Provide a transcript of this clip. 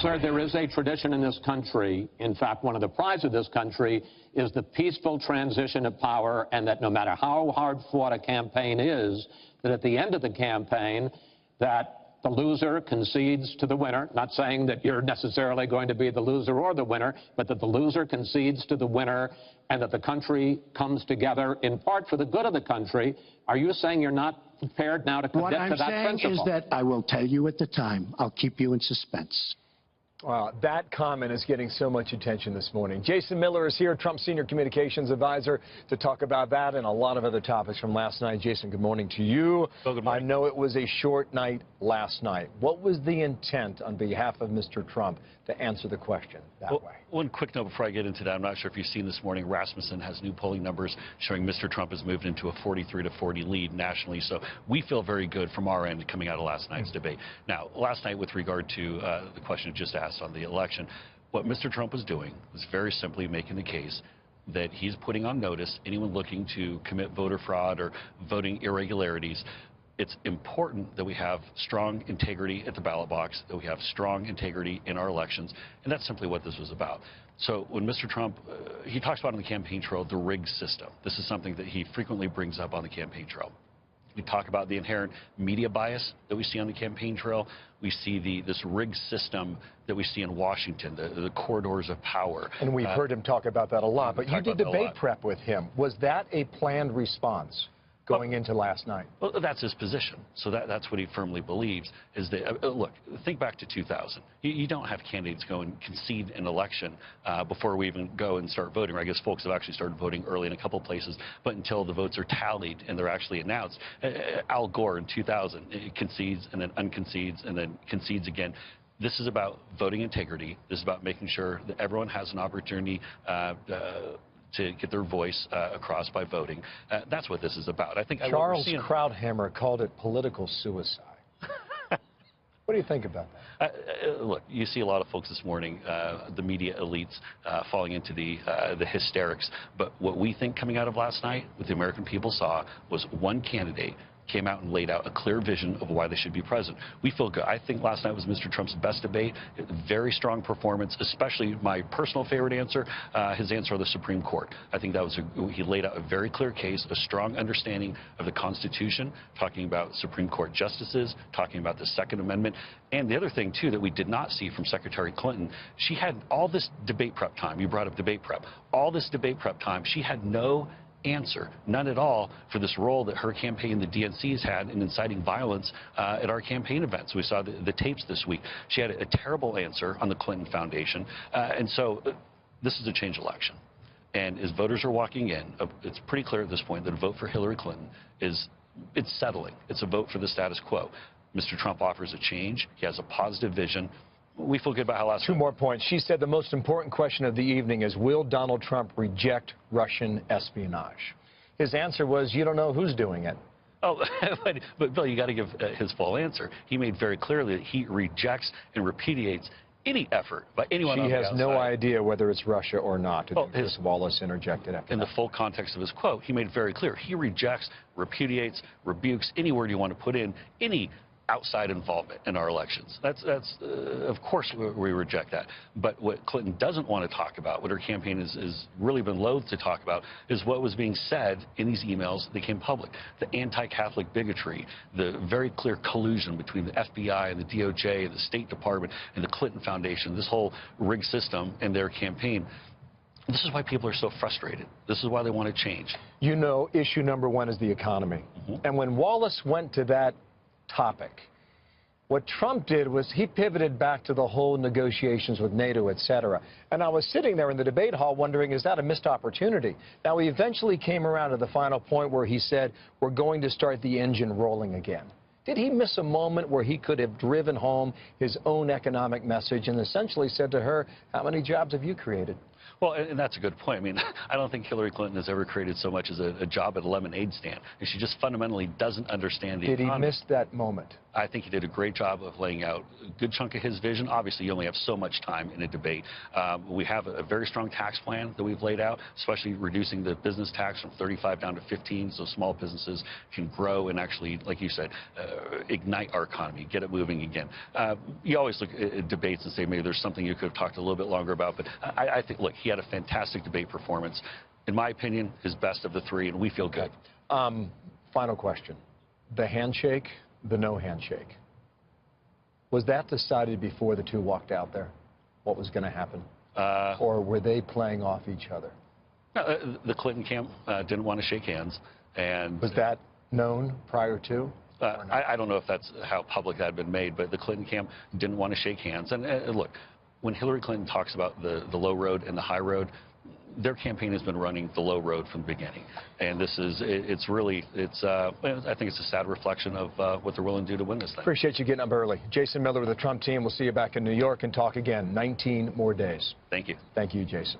Sir, there is a tradition in this country. In fact, one of the prides of this country is the peaceful transition of power, and that no matter how hard fought a campaign is, that at the end of the campaign, that the loser concedes to the winner. Not saying that you're necessarily going to be the loser or the winner, but that the loser concedes to the winner and that the country comes together in part for the good of the country. Are you saying you're not prepared now to commit to that principle? What I'm saying is that I will tell you at the time. I'll keep you in suspense. Wow, that comment is getting so much attention this morning. Jason Miller is here, Trump's senior communications advisor, to talk about that and a lot of other topics from last night. Jason, good morning to you. Well, good morning. I know it was a short night last night. What was the intent on behalf of Mr. Trump to answer the question that way? One quick note before I get into that. I'm not sure if you've seen this morning, Rasmussen has new polling numbers showing Mr. Trump has moved into a 43-40 lead nationally. So we feel very good from our end coming out of last night's debate. Now, last night with regard to the question just asked on the election, what Mr. Trump was doing was very simply making the case that he's putting on notice anyone looking to commit voter fraud or voting irregularities. It's important that we have strong integrity at the ballot box, that we have strong integrity in our elections, and that's simply what this was about. So when Mr. Trump, he talks about on the campaign trail the rigged system. This is something that he frequently brings up on the campaign trail. We talk about the inherent media bias that we see on the campaign trail. We see this rigged system that we see in Washington, the corridors of power. And we've heard him talk about that a lot, but you did debate prep with him. Was that a planned response going into last night? Well, that's his position. So that's what he firmly believes is that, look, think back to 2000. You don't have candidates go and concede an election before we even go and start voting. I guess folks have actually started voting early in a couple places, but until the votes are tallied and they're actually announced. Al Gore in 2000 concedes and then unconcedes and then concedes again. This is about voting integrity. This is about making sure that everyone has an opportunity to get their voice across by voting. That's what this is about. I think Charles Krauthammer called it political suicide. What do you think about that? Look, you see a lot of folks this morning, the media elites, falling into the hysterics. But what we think coming out of last night, what the American people saw, was one candidate came out and laid out a clear vision of why they should be president. We feel good. I think last night was Mr. Trump's best debate. Very strong performance, especially my personal favorite answer, his answer on the Supreme Court. I think that was he laid out a very clear case, a strong understanding of the Constitution, talking about Supreme Court justices, talking about the Second Amendment. And the other thing, too, that we did not see from Secretary Clinton, she had all this debate prep time. You brought up debate prep. All this debate prep time, she had no answer, none at all, for this role that her campaign, the DNC's had in inciting violence at our campaign events. We saw the tapes this week. She had a terrible answer on the Clinton Foundation. And so this is a change election. And as voters are walking in, it's pretty clear at this point that a vote for Hillary Clinton it's settling. It's a vote for the status quo. Mr. Trump offers a change. He has a positive vision. We feel good about how last Two more points. She said the most important question of the evening is, will Donald Trump reject Russian espionage? His answer was, you don't know who's doing it. Oh, but Bill, you got to give his full answer. He made very clearly that he rejects and repudiates any effort by anyone on the outside. She has no idea whether it's Russia or not. Chris Wallace interjected after in the full context of his quote, he made it very clear. He rejects, repudiates, rebukes, any word you want to put in, any outside involvement in our elections. That's of course we reject that. But what Clinton doesn't want to talk about, what her campaign has really been loath to talk about, is what was being said in these emails that came public. The anti-Catholic bigotry, the very clear collusion between the FBI and the DOJ and the State Department and the Clinton Foundation, this whole rigged system in their campaign. This is why people are so frustrated. This is why they want to change. You know, issue number one is the economy. And when Wallace went to that topic, what Trump did was he pivoted back to the whole negotiations with NATO, etc. And I was sitting there in the debate hall wondering, is that a missed opportunity? Now, he eventually came around to the final point where he said, we're going to start the engine rolling again. Did he miss a moment where he could have driven home his own economic message and essentially said to her, how many jobs have you created? Well, and that's a good point. I mean, I don't think Hillary Clinton has ever created so much as a job at a lemonade stand. And she just fundamentally doesn't understand the Did he economy. miss that moment? I think he did a great job of laying out a good chunk of his vision. Obviously, you only have so much time in a debate. We have a very strong tax plan that we've laid out, especially reducing the business tax from 35 down to 15, so small businesses can grow and actually, like you said, ignite our economy, get it moving again. You always look at debates and say maybe there's something you could have talked a little bit longer about, but I think, look, he had a fantastic debate performance. In my opinion, his best of the three, and we feel good. Final question. The handshake, the no handshake. Was that decided before the two walked out there? What was going to happen? Or were they playing off each other? The Clinton camp didn't want to shake hands. And Was that known prior to? I don't know if that's how public that had been made, but the Clinton camp didn't want to shake hands. And look, when Hillary Clinton talks about the low road and the high road, their campaign has been running the low road from the beginning. And this is, it's really, I think it's a sad reflection of what they're willing to do to win this thing. Appreciate you getting up early. Jason Miller with the Trump team. We'll see you back in New York and talk again. 19 more days. Thank you. Thank you, Jason.